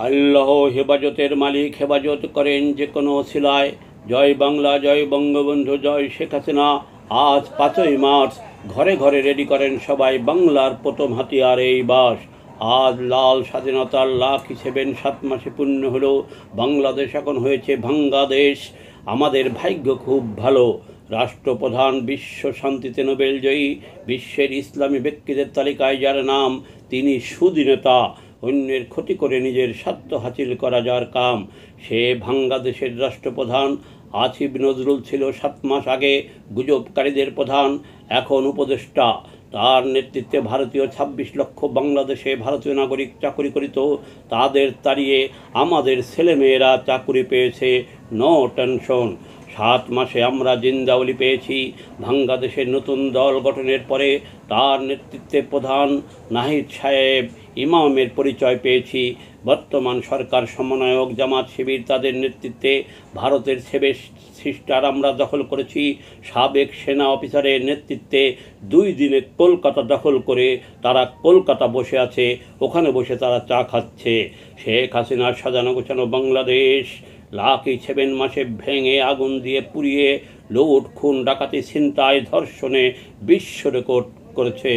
আল্লাহ হেফাজতের মালিক, হেফাজত করেন যে কোনো ওসিলায়। জয় বাংলা, জয় বঙ্গবন্ধু, জয় শেখ হাসিনা। আজ 5ই মার্চ, ঘরে ঘরে রেডি করেন সবাই বাংলার প্রথম হাতিয়ার এই বাস। আজ লাল স্বাধীনতার লাখি 7 মাসে পূর্ণ হলো। বাংলাদেশ এখন হয়েছে ভাঙ্গা দেশ। আমাদের ভাগ্য খুব ভালো। রাষ্ট্রপ্রধান বিশ্ব শান্তিতে নোবেল জয়ী, বিশ্বের ইসলামী ব্যক্তিদের তালিকায় যার নাম, তিনি সুদী নেতা। অন্যের ক্ষতি করে নিজের স্বার্থ হাসিল করা যার কাম, সে ভাঙ্গা দেশের রাষ্ট্রপ্রধান। আসিফ নজরুল ছিল 7 মাস আগে গুজবকারীদের প্রধান, এখন উপদেষ্টা। তার নেতৃত্বে ভারতীয় 26 লক্ষ বাংলাদেশে ভারতীয় নাগরিক চাকুরি করিত, তাদের তাড়িয়ে আমাদের ছেলেমেয়েরা চাকুরি পেয়েছে। No tension. 7 মাসে আমরা জিন্দাওলি পেয়েছি। ভাঙ্গা দেশের নতুন দল গঠনের পরে তার নেতৃত্বে প্রধান নাহিদ সাহেব ইমামের পরিচয় পেয়েছি। বর্তমান সরকার সমন্বয়ক জামাত শিবির তাদের নেতৃত্বে ভারতের 7 সিস্টার আমরা দখল করেছি। সাবেক সেনা অফিসারের নেতৃত্বে 2 দিনে কলকাতা দখল করে তারা কলকাতা বসে আছে, ওখানে বসে তারা চা খাচ্ছে। শেখ হাসিনার সাজানো গোছানো বাংলাদেশ লাখি 7 মাসে ভেঙে আগুন দিয়ে পুড়িয়ে লুট, খুন, ডাকাতি, ছিনতাই, ধর্ষণে বিশ্ব রেকর্ড করেছে।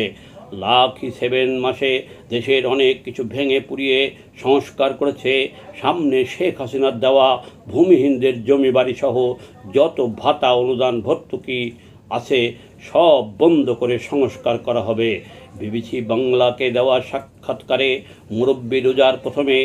লাখি 7 মাসে দেশের অনেক কিছু ভেঙে পুড়িয়ে সংস্কার করেছে। সামনে শেখ হাসিনার দেওয়া ভূমিহীনদের জমি বাড়ি সহ যত ভাতা, অনুদান, ভর্তুকি আছে সব বন্ধ করে সংস্কার করা হবে। বিবিসি বাংলাকে দেওয়া সাক্ষাৎকারে মুরব্বী রোজার প্রথমে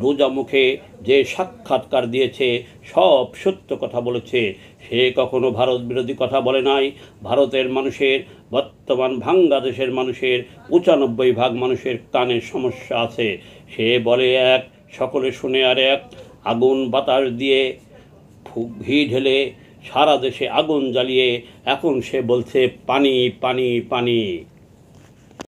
রোজা মুখে যে সাক্ষাৎকার দিয়েছে সব সত্য কথা বলেছে। সে কখনো ভারত বিরোধী কথা বলে নাই। ভারতের মানুষের, বর্তমান বাংলাদেশের মানুষের 95% মানুষের কানে সমস্যা আছে। সে বলে এক, সকলে শুনে আর এক। আগুন বাতাস দিয়ে ঘি ঢেলে সারা দেশে আগুন জ্বালিয়ে এখন সে বলছে পানি পানি পানি।